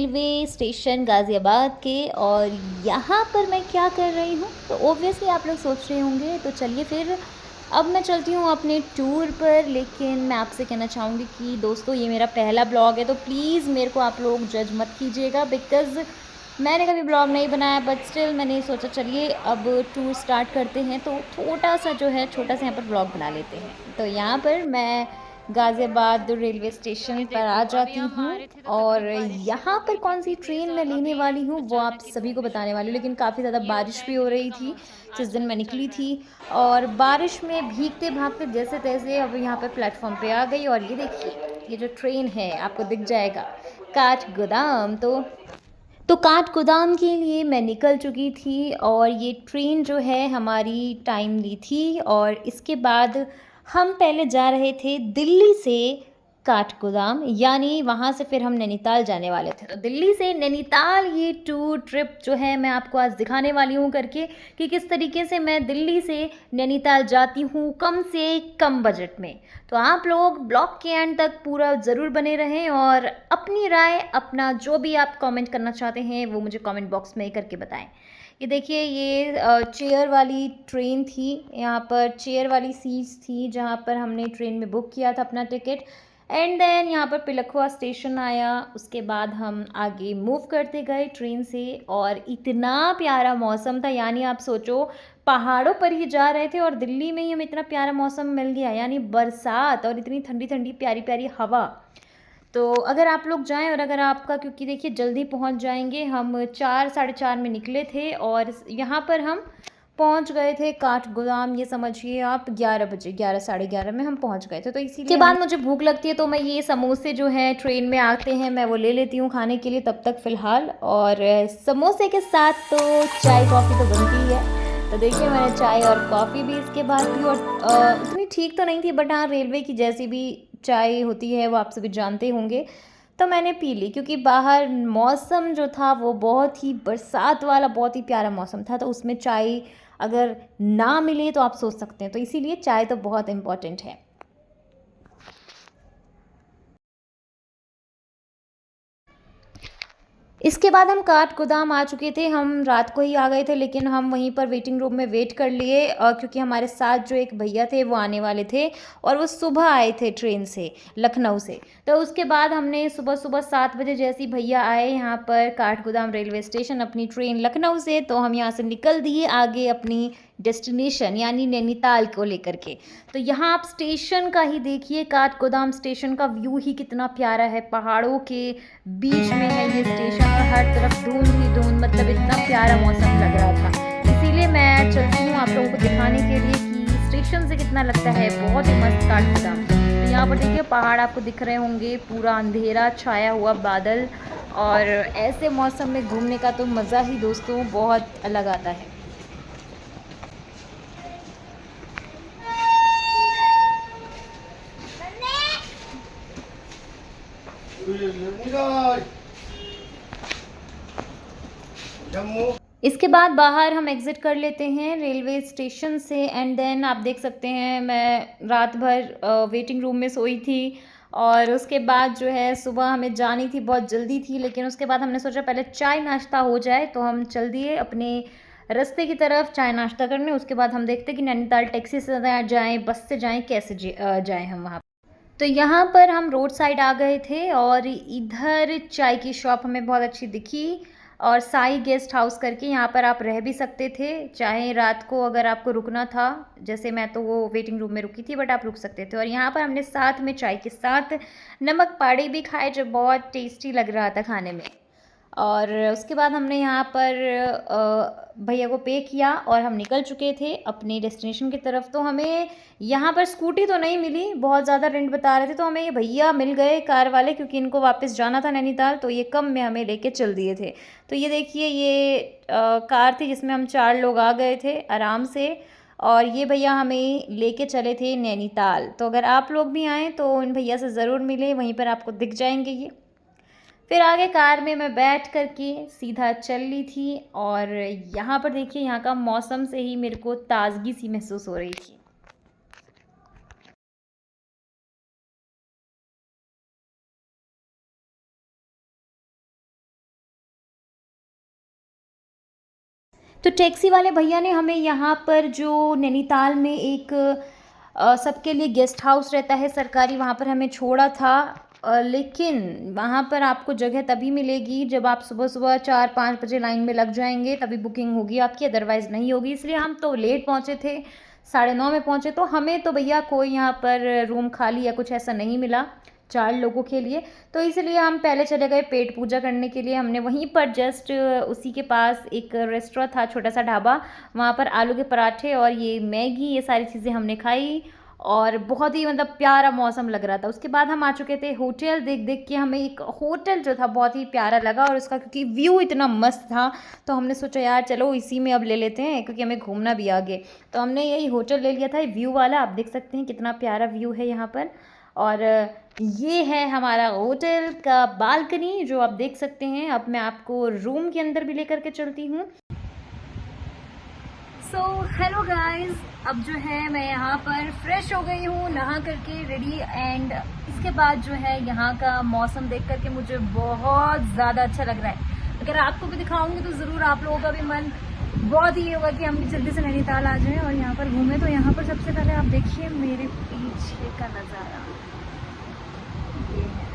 Railway station Ghaziabad के। और यहाँ पर मैं क्या कर रही हूँ, तो ऑब्वियसली आप लोग सोच रहे होंगे, तो चलिए फिर अब मैं चलती हूँ अपने टूर पर। लेकिन मैं आपसे कहना चाहूँगी कि दोस्तों ये मेरा पहला ब्लॉग है, तो प्लीज़ मेरे को आप लोग जज मत कीजिएगा, बिकॉज़ मैंने कभी ब्लॉग नहीं बनाया, बट स्टिल मैंने सोचा चलिए अब टूर स्टार्ट करते हैं, तो छोटा सा यहाँ पर ब्लॉग बना लेते हैं। तो यहाँ पर मैं गाज़ियाबाद रेलवे स्टेशन पर आ जाती हूँ, और यहाँ पर कौन सी ट्रेन मैं लेने वाली हूँ वो आप सभी को बताने वाली हूँ। लेकिन काफ़ी ज़्यादा बारिश भी हो रही थी जिस दिन मैं निकली थी, और बारिश में भीगते भागते जैसे तैसे अब यहाँ पर प्लेटफॉर्म पे आ गई। और ये देखिए, ये जो ट्रेन है आपको दिख जाएगा काठगोदाम। तो काठगोदाम के लिए मैं निकल चुकी थी, और ये ट्रेन जो है हमारी टाइमली थी। और इसके बाद हम पहले जा रहे थे दिल्ली से काठगोदाम, यानी वहाँ से फिर हम नैनीताल जाने वाले थे। तो दिल्ली से नैनीताल ये टूर ट्रिप जो है मैं आपको आज दिखाने वाली हूँ करके, कि किस तरीके से मैं दिल्ली से नैनीताल जाती हूँ कम से कम बजट में। तो आप लोग ब्लॉग के एंड तक पूरा ज़रूर बने रहें, और अपनी राय, अपना जो भी आप कमेंट करना चाहते हैं वो मुझे कमेंट बॉक्स में करके बताएं। ये देखिए, ये चेयर वाली ट्रेन थी, यहाँ पर चेयर वाली सीट्स थी जहाँ पर हमने ट्रेन में बुक किया था अपना टिकट। एंड देन यहाँ पर पिलखवा स्टेशन आया, उसके बाद हम आगे मूव करते गए ट्रेन से। और इतना प्यारा मौसम था, यानी आप सोचो पहाड़ों पर ही जा रहे थे और दिल्ली में ही हमें इतना प्यारा मौसम मिल गया, यानी बरसात और इतनी ठंडी ठंडी प्यारी प्यारी हवा। तो अगर आप लोग जाएं, और अगर आपका, क्योंकि देखिए जल्दी पहुंच जाएंगे, हम 4 साढ़े 4 में निकले थे और यहाँ पर हम पहुंच गए थे काठगोदाम, ये समझिए आप 11 बजे, 11 साढ़े 11 में हम पहुंच गए थे। तो इसीलिए के बाद मुझे भूख लगती है, तो मैं ये समोसे जो हैं ट्रेन में आते हैं मैं वो ले लेती हूँ खाने के लिए तब तक फ़िलहाल। और समोसे के साथ तो चाय कॉफ़ी तो बनती ही है। तो देखिए, मैंने चाय और कॉफ़ी भी इसके बाद पी, और उतनी ठीक तो नहीं थी, बट हाँ, रेलवे की जैसी भी चाय होती है वो आप सभी जानते होंगे, तो मैंने पी ली। क्योंकि बाहर मौसम जो था वो बहुत ही बरसात वाला, बहुत ही प्यारा मौसम था, तो उसमें चाय अगर ना मिले तो आप सोच सकते हैं, तो इसीलिए चाय तो बहुत इम्पॉर्टेंट है। इसके बाद हम काठगोदाम आ चुके थे, हम रात को ही आ गए थे, लेकिन हम वहीं पर वेटिंग रूम में वेट कर लिए, क्योंकि हमारे साथ जो एक भैया थे वो आने वाले थे, और वो सुबह आए थे ट्रेन से, लखनऊ से। तो उसके बाद हमने सुबह सुबह 7 बजे जैसे ही भैया आए यहाँ पर काठगोदाम रेलवे स्टेशन अपनी ट्रेन लखनऊ से, तो हम यहाँ से निकल दिए आगे अपनी डेस्टिनेशन यानी नैनीताल को लेकर के। तो यहाँ आप स्टेशन का ही देखिए, काठगोदाम स्टेशन का व्यू ही कितना प्यारा है, पहाड़ों के बीच में है ये स्टेशन, और हर तरफ धुंध ही धुंध, मतलब इतना प्यारा मौसम लग रहा था। इसीलिए मैं चलती हूँ आप लोगों को दिखाने के लिए कि स्टेशन से कितना लगता है बहुत ही मस्त काठगोदाम। तो यहाँ पर देखिए पहाड़ आपको दिख रहे होंगे, पूरा अंधेरा छाया हुआ बादल, और ऐसे मौसम में घूमने का तो मज़ा ही दोस्तों बहुत अलग आता है। इसके बाद बाहर हम एग्ज़िट कर लेते हैं रेलवे स्टेशन से। एंड देन आप देख सकते हैं मैं रात भर वेटिंग रूम में सोई थी, और उसके बाद जो है सुबह हमें जानी थी, बहुत जल्दी थी, लेकिन उसके बाद हमने सोचा पहले चाय नाश्ता हो जाए, तो हम चल दिए अपने रास्ते की तरफ चाय नाश्ता करने। उसके बाद हम देखते कि नैनीताल टैक्सी से जाएँ, बस से जाएँ, कैसे जाएँ हम वहाँ। तो यहाँ पर हम रोड साइड आ गए थे, और इधर चाय की शॉप हमें बहुत अच्छी दिखी, और साई गेस्ट हाउस करके, यहाँ पर आप रह भी सकते थे, चाहे रात को अगर आपको रुकना था, जैसे मैं तो वो वेटिंग रूम में रुकी थी, बट आप रुक सकते थे। और यहाँ पर हमने साथ में चाय के साथ नमक पाड़ी भी खाए, जो बहुत टेस्टी लग रहा था खाने में। और उसके बाद हमने यहाँ पर भैया को पे किया, और हम निकल चुके थे अपने डेस्टिनेशन की तरफ। तो हमें यहाँ पर स्कूटी तो नहीं मिली, बहुत ज़्यादा रेंट बता रहे थे, तो हमें ये भैया मिल गए कार वाले, क्योंकि इनको वापस जाना था नैनीताल, तो ये कम में हमें लेके चल दिए थे। तो ये देखिए, ये कार थी जिसमें हम 4 लोग आ गए थे आराम से, और ये भैया हमें लेके चले थे नैनीताल। तो अगर आप लोग भी आएँ तो इन भैया से ज़रूर मिलें, वहीं पर आपको दिख जाएंगे ये। फिर आगे कार में मैं बैठ कर के सीधा चल ली थी, और यहाँ पर देखिए, यहाँ का मौसम से ही मेरे को ताज़गी सी महसूस हो रही थी। तो टैक्सी वाले भैया ने हमें यहाँ पर जो नैनीताल में एक सबके लिए गेस्ट हाउस रहता है सरकारी, वहाँ पर हमें छोड़ा था। लेकिन वहाँ पर आपको जगह तभी मिलेगी जब आप सुबह-सुबह 4-5 बजे लाइन में लग जाएँगे, तभी बुकिंग होगी आपकी, अदरवाइज़ नहीं होगी। इसलिए हम तो लेट पहुँचे थे, 9:30 में पहुँचे, तो हमें तो भैया कोई यहाँ पर रूम खाली या कुछ ऐसा नहीं मिला 4 लोगों के लिए। तो इसलिए हम पहले चले गए पेट पूजा करने के लिए। हमने वहीं पर जस्ट उसी के पास एक रेस्टोरेंट था, छोटा-सा ढाबा, वहाँ पर आलू के पराठे और ये मैगी, ये सारी चीज़ें हमने खाई और बहुत ही मतलब प्यारा मौसम लग रहा था। उसके बाद हम आ चुके थे होटल, देख-देख के हमें एक होटल जो था बहुत ही प्यारा लगा और उसका क्योंकि व्यू इतना मस्त था, तो हमने सोचा यार चलो इसी में अब ले लेते हैं क्योंकि हमें घूमना भी आगे। तो हमने यही होटल ले लिया था, व्यू वाला। आप देख सकते हैं कितना प्यारा व्यू है यहाँ पर। और ये है हमारा होटल का बालकनी जो आप देख सकते हैं। अब मैं आपको रूम के अंदर भी लेकर के चलती हूँ। सो हेलो गाइस, अब जो है मैं यहाँ पर फ्रेश हो गई हूँ, नहा करके रेडी। एंड इसके बाद जो है यहाँ का मौसम देख करके मुझे बहुत ज़्यादा अच्छा लग रहा है। अगर आपको भी दिखाऊंगी तो ज़रूर आप लोगों का भी मन बहुत ही होगा कि हम भी जल्दी से नैनीताल आ जाएं और यहाँ पर घूमें। तो यहाँ पर सबसे पहले आप देखिए मेरे पीछे का नज़ारा, ये है,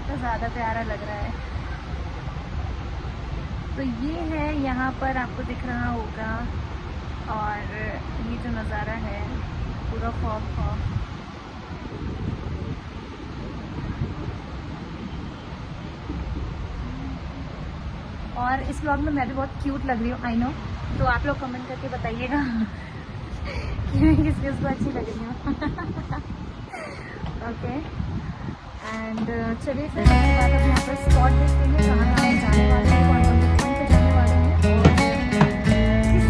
तो ज़्यादा प्यारा लग रहा है। तो ये है यहाँ पर आपको दिख रहा होगा, और ये जो नज़ारा है पूरा फॉग। और इस व्लॉग में मैं भी बहुत क्यूट लग रही हूँ, आई नो। तो आप लोग कमेंट करके बताइएगा कि मैं किस किस को अच्छी लग रही हूँ। ओके, एंड चलिए फिर उसके बाद अब यहाँ पर स्पॉट देखते हैं कहाँ कहाँ जाने वाले हैं, कौन कौन से पॉइंट पे जाने वाले हैं और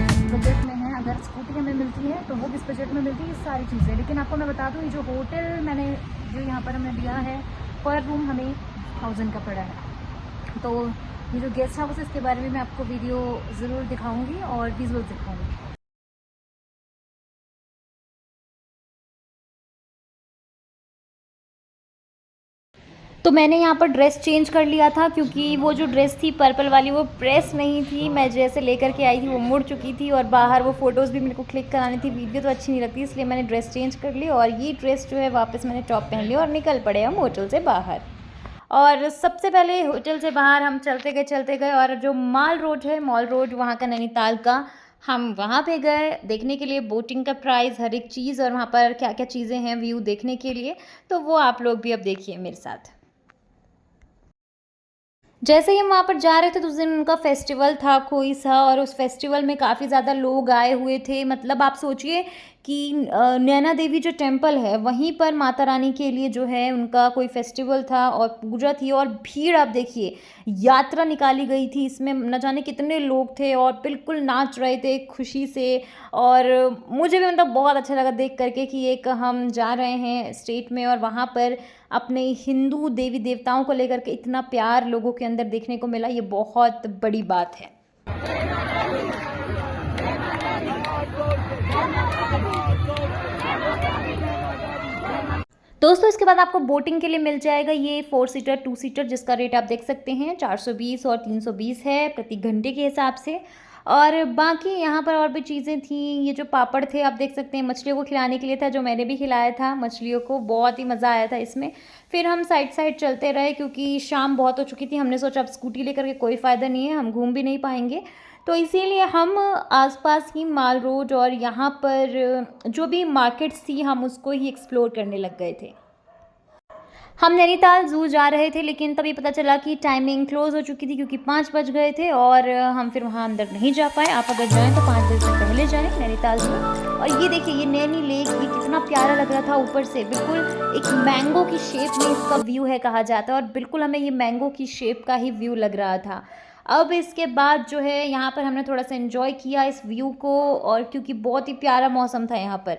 किस बजट में है। अगर स्कूटी हमें मिलती है तो वो किस बजट में मिलती है, ये सारी चीज़ें। लेकिन आपको मैं बता दूँ, ये जो होटल मैंने जो यहाँ पर हमें लिया है, पर रूम हमें 1000 का पड़ा है। तो ये जो गेस्ट हाउस है इसके बारे में मैं आपको वीडियो ज़रूर दिखाऊंगी और विजुअल दिखाऊंगी। तो मैंने यहाँ पर ड्रेस चेंज कर लिया था क्योंकि वो जो ड्रेस थी पर्पल वाली वो प्रेस नहीं थी। मैं जैसे लेकर के आई थी वो मुड़ चुकी थी और बाहर वो फ़ोटोज़ भी मेरे को क्लिक करानी थी, वीडियो तो अच्छी नहीं लगती, इसलिए मैंने ड्रेस चेंज कर ली और ये ड्रेस जो है वापस मैंने टॉप पहन ली और निकल पड़े हम होटल से बाहर। और सबसे पहले होटल से बाहर हम चलते गए और जो माल रोड है, मॉल रोड वहाँ का नैनीताल का, हम वहाँ पे गए देखने के लिए बोटिंग का प्राइस, हर एक चीज़ और वहाँ पर क्या क्या चीज़ें हैं व्यू देखने के लिए। तो वो आप लोग भी अब देखिए मेरे साथ। जैसे ही हम वहाँ पर जा रहे थे तो उस दिन उनका फेस्टिवल था कोई सा, और उस फेस्टिवल में काफ़ी ज़्यादा लोग आए हुए थे। मतलब आप सोचिए कि नैना देवी जो टेम्पल है वहीं पर माता रानी के लिए जो है उनका कोई फेस्टिवल था और पूजा थी, और भीड़ आप देखिए, यात्रा निकाली गई थी, इसमें न जाने कितने लोग थे और बिल्कुल नाच रहे थे खुशी से। और मुझे भी मतलब बहुत अच्छा लगा देख करके कि एक हम जा रहे हैं स्टेट में और वहाँ पर अपने हिंदू देवी देवताओं को लेकर के इतना प्यार लोगों के अंदर देखने को मिला, ये बहुत बड़ी बात है। दोस्तों इसके बाद आपको बोटिंग के लिए मिल जाएगा ये 4 सीटर 2 सीटर, जिसका रेट आप देख सकते हैं 420 और 320 है प्रति घंटे के हिसाब से। और बाकी यहाँ पर और भी चीज़ें थी, ये जो पापड़ थे आप देख सकते हैं, मछलियों को खिलाने के लिए था, जो मैंने भी खिलाया था मछलियों को, बहुत ही मज़ा आया था इसमें। फिर हम साइड चलते रहे क्योंकि शाम बहुत हो चुकी थी, हमने सोचा अब स्कूटी लेकर के कोई फ़ायदा नहीं है, हम घूम भी नहीं पाएंगे। तो इसीलिए हम आसपास ही माल रोड और यहाँ पर जो भी मार्केट्स थी हम उसको ही एक्सप्लोर करने लग गए थे। हम नैनीताल ज़ू जा रहे थे लेकिन तभी पता चला कि टाइमिंग क्लोज़ हो चुकी थी क्योंकि 5 बज गए थे और हम फिर वहाँ अंदर नहीं जा पाए। आप अगर जाएँ तो 5 बजे से पहले जाएँ नैनीताल ज़ू। और ये देखिए ये नैनी लेक, ये कितना प्यारा लग रहा था ऊपर से, बिल्कुल एक मैंगो की शेप में इसका व्यू है कहा जाता है, और बिल्कुल हमें ये मैंगो की शेप का ही व्यू लग रहा था। अब इसके बाद जो है यहाँ पर हमने थोड़ा सा एंजॉय किया इस व्यू को, और क्योंकि बहुत ही प्यारा मौसम था यहाँ पर।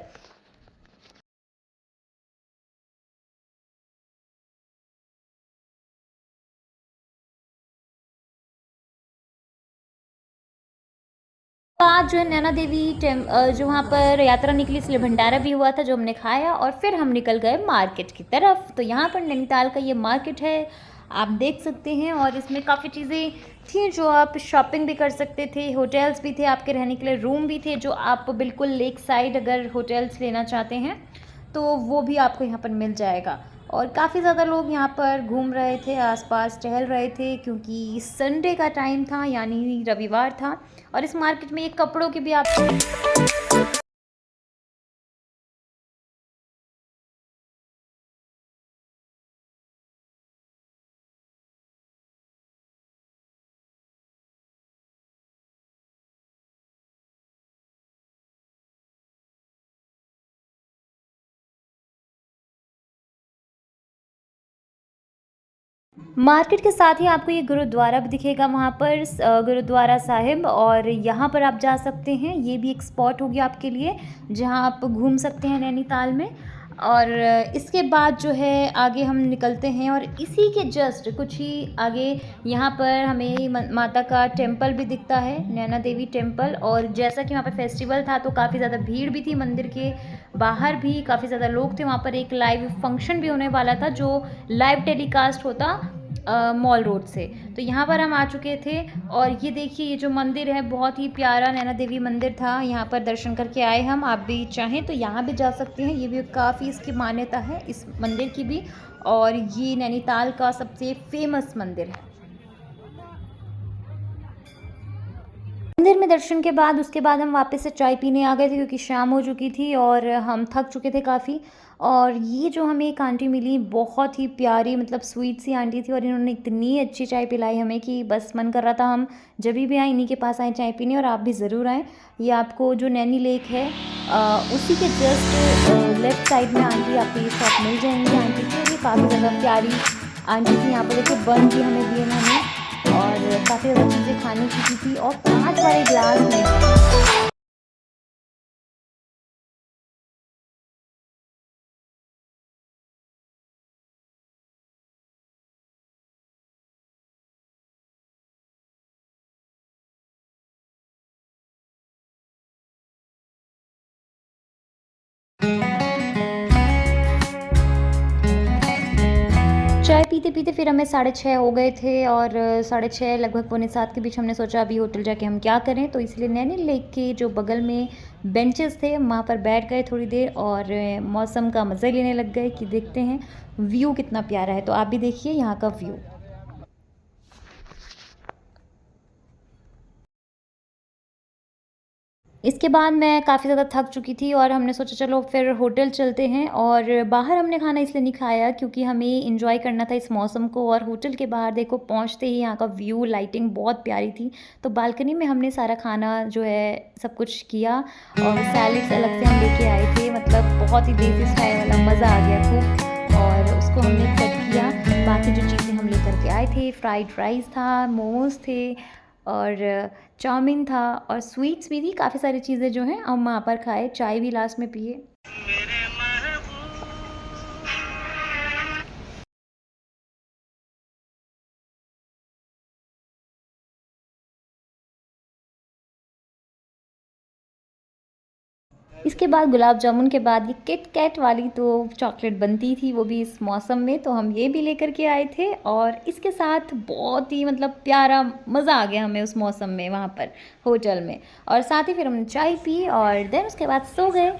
आज जो है नैना देवी जो वहाँ पर यात्रा निकली इसलिए भंडारा भी हुआ था जो हमने खाया, और फिर हम निकल गए मार्केट की तरफ। तो यहाँ पर नैनीताल का ये मार्केट है, आप देख सकते हैं, और इसमें काफ़ी चीज़ें थी जो आप शॉपिंग भी कर सकते थे, होटल्स भी थे, आपके रहने के लिए रूम भी थे जो आप बिल्कुल लेक साइड अगर होटल्स लेना चाहते हैं तो वो भी आपको यहाँ पर मिल जाएगा। और काफ़ी ज़्यादा लोग यहाँ पर घूम रहे थे, आसपास टहल रहे थे क्योंकि संडे का टाइम था यानी रविवार था। और इस मार्केट में ये कपड़ों की भी आपको मार्केट के साथ ही आपको ये गुरुद्वारा भी दिखेगा वहाँ पर गुरुद्वारा साहिब, और यहाँ पर आप जा सकते हैं। ये भी एक स्पॉट होगी आपके लिए जहाँ आप घूम सकते हैं नैनीताल में। और इसके बाद जो है आगे हम निकलते हैं और इसी के जस्ट कुछ ही आगे यहाँ पर हमें माता का टेम्पल भी दिखता है, नैना देवी टेम्पल। और जैसा कि वहाँ पर फेस्टिवल था तो काफ़ी ज़्यादा भीड़ भी थी, मंदिर के बाहर भी काफ़ी ज़्यादा लोग थे। वहाँ पर एक लाइव फंक्शन भी होने वाला था जो लाइव टेलीकास्ट होता मॉल रोड से। तो यहाँ पर हम आ चुके थे और ये देखिए ये जो मंदिर है बहुत ही प्यारा नैना देवी मंदिर था, यहाँ पर दर्शन करके आए हम। आप भी चाहें तो यहाँ भी जा सकते हैं, ये भी काफ़ी इसकी मान्यता है इस मंदिर की भी। और ये नैनीताल का सबसे फेमस मंदिर है। मंदिर में दर्शन के बाद उसके बाद हम वापस से चाय पीने आ गए थे क्योंकि शाम हो चुकी थी और हम थक चुके थे काफ़ी। और ये जो हमें एक आंटी मिली बहुत ही प्यारी, मतलब स्वीट सी आंटी थी, और इन्होंने इतनी अच्छी चाय पिलाई हमें कि बस मन कर रहा था हम जब भी आए इन्हीं के पास आए चाय पीने। और आप भी ज़रूर आएँ। ये आपको जो नैनी लेक है उसी के जस्ट लेफ्ट साइड में आंटी आपको ये शॉप मिल जाएंगी आंटी की। और ये काफ़ी ज़्यादा प्यारी आंटी थी। यहाँ पर देखो बन भी हमें दिए उन्होंने और काफ़ी ज़्यादा चीज़ें खाने की थी और 5 वाले ग्लास में। चाय पीते-पीते फिर हमें 6:30 हो गए थे और 6:30 लगभग पौने 7 के बीच हमने सोचा अभी होटल जाके हम क्या करें, तो इसलिए नैनी लेक के जो बगल में बेंचेस थे वहाँ पर बैठ गए थोड़ी देर और मौसम का मज़े लेने लग गए कि देखते हैं व्यू कितना प्यारा है। तो आप भी देखिए यहाँ का व्यू। इसके बाद मैं काफ़ी ज़्यादा थक चुकी थी और हमने सोचा चलो फिर होटल चलते हैं। और बाहर हमने खाना इसलिए नहीं खाया क्योंकि हमें एंजॉय करना था इस मौसम को। और होटल के बाहर देखो पहुंचते ही यहाँ का व्यू, लाइटिंग बहुत प्यारी थी। तो बालकनी में हमने सारा खाना जो है सब कुछ किया और सैलेड्स अलग से हम लेके आए थे, मतलब बहुत ही देसी स्टाइल वाला, मज़ा आ गया खूब। और उसको हमने कट किया। बाकी जो चीज़ें हम लेकर के आए थे, फ्राइड राइस था, मोमोज़ थे और चाउमीन था और स्वीट्स भी थी, काफ़ी सारी चीज़ें जो हैं हम वहाँ पर खाए, चाय भी लास्ट में पिए। इसके बाद गुलाब जामुन के बाद ये किट कैट वाली तो चॉकलेट बनती थी, वो भी इस मौसम में, तो हम ये भी लेकर के आए थे। और इसके साथ बहुत ही मतलब प्यारा मज़ा आ गया हमें उस मौसम में वहाँ पर होटल में। और साथ ही फिर हमने चाय पी और देन उसके बाद सो गए।